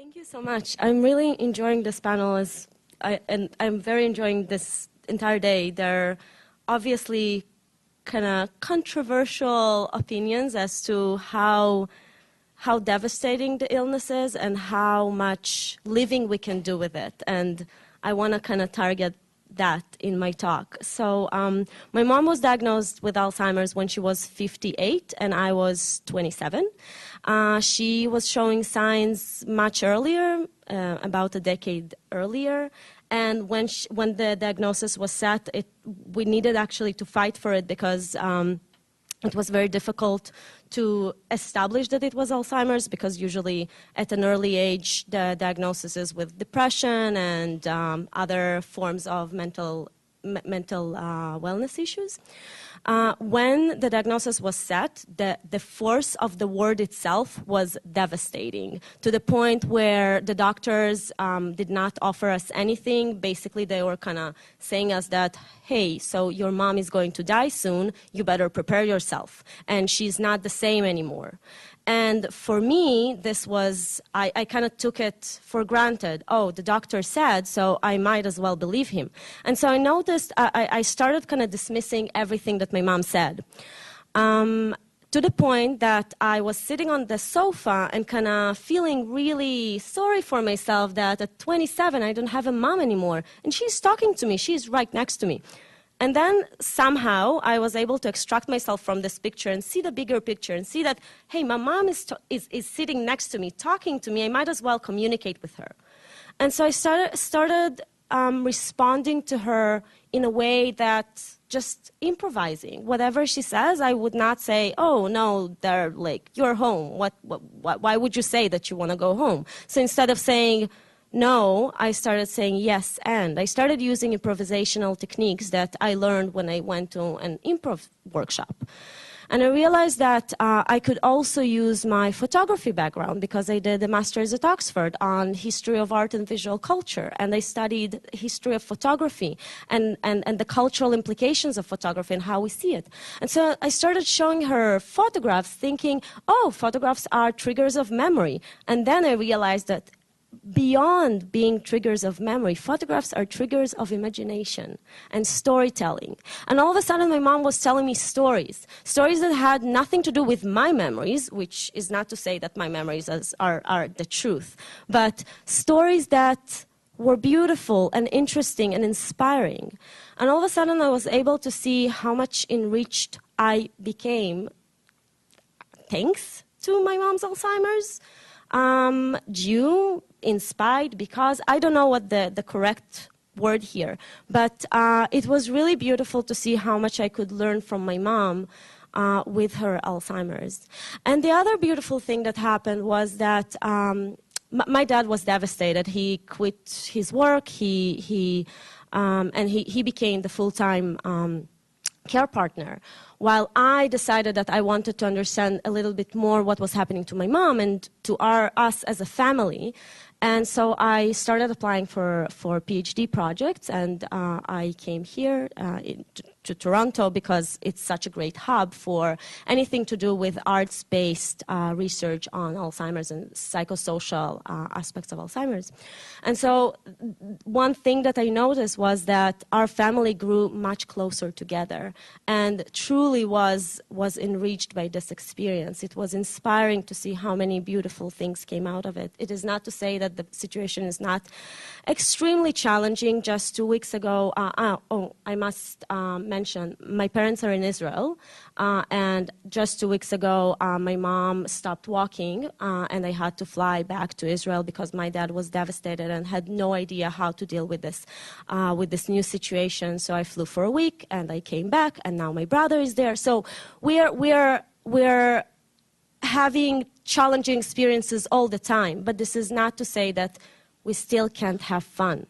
Thank you so much. I'm really enjoying this panel, and I'm very enjoying this entire day. There are obviously kind of controversial opinions as to how devastating the illness is and how much living we can do with it. And I want to kind of target that in my talk. So my mom was diagnosed with Alzheimer's when she was 58 and I was 27. She was showing signs much earlier, about a decade earlier. And when the diagnosis was set, we needed actually to fight for it because it was very difficult to establish that it was Alzheimer's, because usually at an early age the diagnosis is with depression and other forms of mental wellness issues. When the diagnosis was set, the force of the word itself was devastating, to the point where the doctors did not offer us anything. Basically, they were kind of saying us that, hey, so your mom is going to die soon, you better prepare yourself, and she's not the same anymore. And for me, this was, I kind of took it for granted. Oh, the doctor said, so I might as well believe him. And so I noticed, I started kind of dismissing everything that my mom said. To the point that I was sitting on the sofa and kind of feeling really sorry for myself that at 27, I don't have a mom anymore. And she's talking to me, she's right next to me. And then somehow I was able to extract myself from this picture and see the bigger picture and see that, hey, my mom is sitting next to me, talking to me. I might as well communicate with her. And so I started responding to her in a way that just improvising. Whatever she says, I would not say, oh, no, they're like, you're home. Why would you say that you want to go home? So instead of saying, no, I started saying yes, and I started using improvisational techniques that I learned when I went to an improv workshop. And I realized that I could also use my photography background, because I did a master's at Oxford on history of art and visual culture, and I studied history of photography and the cultural implications of photography and how we see it. And so I started showing her photographs, thinking, oh, photographs are triggers of memory. And then I realized that beyond being triggers of memory, photographs are triggers of imagination and storytelling. And all of a sudden, my mom was telling me stories that had nothing to do with my memories, which is not to say that my memories are the truth, but stories that were beautiful and interesting and inspiring. And all of a sudden, I was able to see how much enriched I became thanks to my mom's Alzheimer's. Inspired, because I don't know what the correct word here, but it was really beautiful to see how much I could learn from my mom with her Alzheimer's. And the other beautiful thing that happened was that my dad was devastated. He quit his work, and he became the full-time care partner, while I decided that I wanted to understand a little bit more what was happening to my mom and to us as a family. And so I started applying for PhD projects, and I came here to Toronto because it's such a great hub for anything to do with arts-based research on Alzheimer's and psychosocial aspects of Alzheimer's. And so one thing that I noticed was that our family grew much closer together and truly was enriched by this experience. It was inspiring to see how many beautiful things came out of it. It is not to say that the situation is not extremely challenging. Just 2 weeks ago, I must mention, my parents are in Israel, and just 2 weeks ago, my mom stopped walking, and I had to fly back to Israel because my dad was devastated and had no idea how to deal with this new situation. So I flew for a week, and I came back, and now my brother is there. So we're having challenging experiences all the time, but this is not to say that we still can't have fun.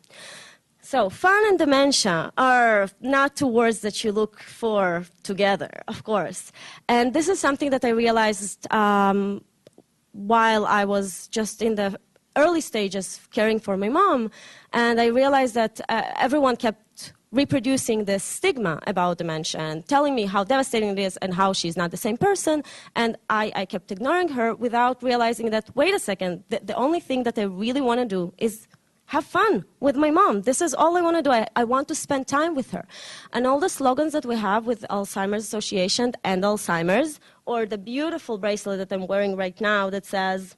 So fun and dementia are not two words that you look for together, of course. And this is something that I realized while I was just in the early stages caring for my mom, and I realized that everyone kept reproducing this stigma about dementia and telling me how devastating it is and how she's not the same person. And I kept ignoring her without realizing that, wait a second, the only thing that I really want to do is have fun with my mom. This is all I want to do. I want to spend time with her. And all the slogans that we have with Alzheimer's Association and Alzheimer's, or the beautiful bracelet that I'm wearing right now that says,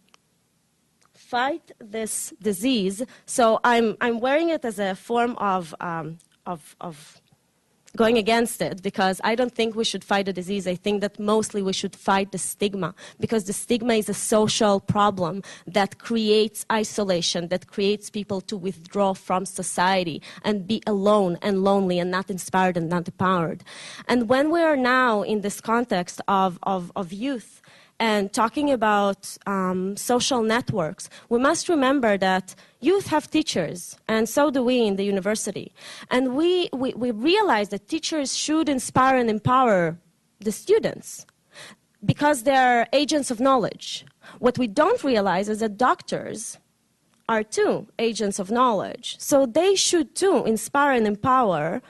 fight this disease. So I'm wearing it as a form of going against it, because I don't think we should fight a disease. I think that mostly we should fight the stigma, because the stigma is a social problem that creates isolation, that creates people to withdraw from society and be alone and lonely and not inspired and not empowered. And when we are now in this context of youth and talking about social networks, we must remember that youth have teachers, and so do we in the university. And we realize that teachers should inspire and empower the students because they're agents of knowledge. What we don't realize is that doctors are too agents of knowledge. So they should too inspire and empower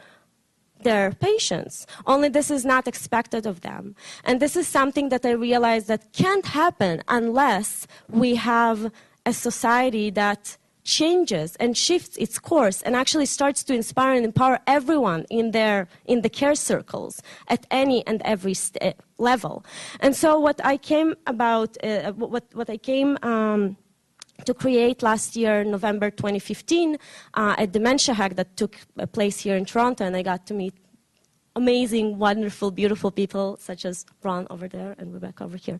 their patients, only this is not expected of them. And this is something that I realize that can't happen unless we have a society that changes and shifts its course and actually starts to inspire and empower everyone in the care circles at any and every level. And so what I came to create last year, November 2015, a dementia hack that took place here in Toronto, and I got to meet amazing, wonderful, beautiful people such as Ron over there and Rebecca over here.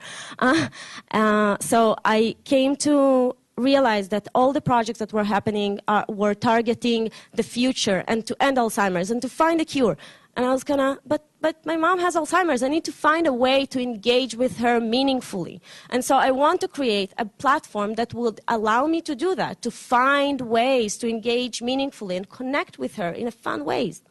So I came to realize that all the projects that were happening were targeting the future and to end Alzheimer's and to find a cure. And I was but my mom has Alzheimer's. I need to find a way to engage with her meaningfully. And so I want to create a platform that would allow me to do that, to find ways to engage meaningfully and connect with her in a fun ways.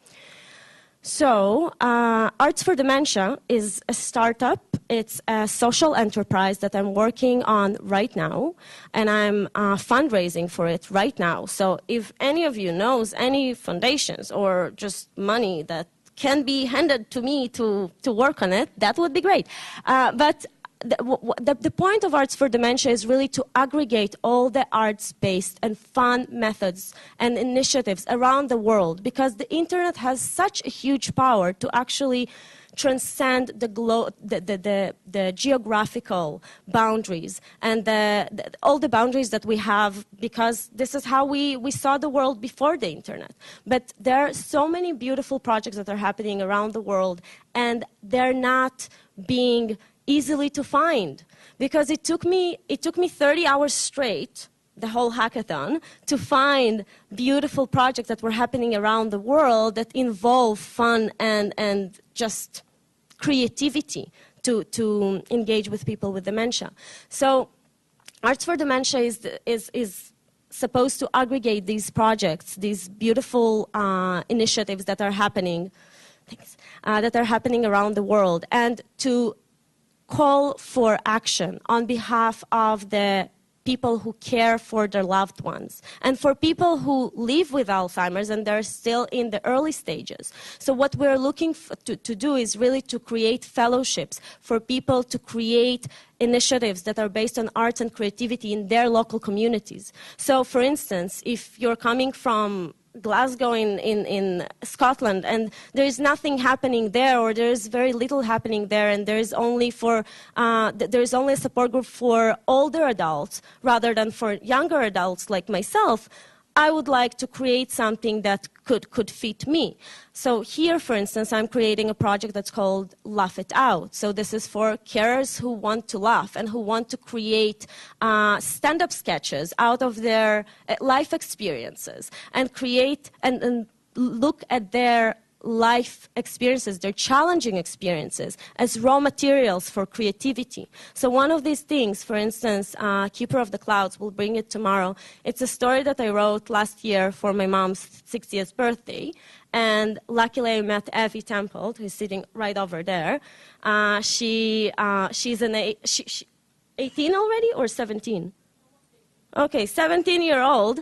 So Arts for Dementia is a startup. It's a social enterprise that I'm working on right now, and I'm fundraising for it right now. So if any of you knows any foundations or just money that can be handed to me to work on it, that would be great. But the point of Arts for Dementia is really to aggregate all the arts-based and fun methods and initiatives around the world, because the internet has such a huge power to actually transcend the geographical boundaries and all the boundaries that we have, because this is how we saw the world before the internet. But there are so many beautiful projects that are happening around the world, and they're not being easily to find, because it took me 30 hours straight, the whole hackathon, to find beautiful projects that were happening around the world that involve fun and just creativity to engage with people with dementia. So Arts for Dementia is supposed to aggregate these projects, these beautiful initiatives that are happening, that are happening around the world, and to call for action on behalf of the people who care for their loved ones, and for people who live with Alzheimer's and they're still in the early stages. So what we're looking to do is really to create fellowships for people to create initiatives that are based on arts and creativity in their local communities. So for instance, if you're coming from Glasgow in Scotland, and there is nothing happening there, or there is very little happening there, and there is only a support group for older adults rather than for younger adults like myself, I would like to create something that could fit me. So here, for instance, I'm creating a project that's called Laugh It Out. So this is for carers who want to laugh and who want to create stand-up sketches out of their life experiences and create and look at their life experiences, their challenging experiences, as raw materials for creativity. So one of these things, for instance, Keeper of the Clouds, we'll bring it tomorrow. It's a story that I wrote last year for my mom's 60th birthday. And luckily I met Evie Temple, who's sitting right over there. She's 18 already or 17? Okay, 17-year-old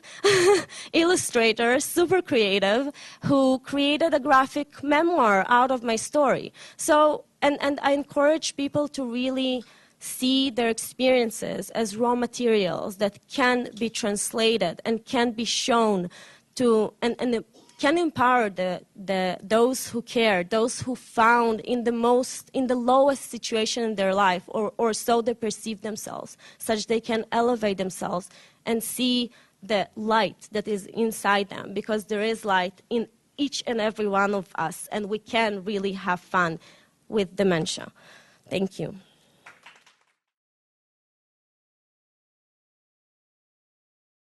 illustrator, super creative, who created a graphic memoir out of my story. So, and I encourage people to really see their experiences as raw materials that can be translated and can be shown to, and can empower those who care, those who found in the lowest situation in their life, or so they perceive themselves, such they can elevate themselves and see the light that is inside them, because there is light in each and every one of us, and we can really have fun with dementia. Thank you.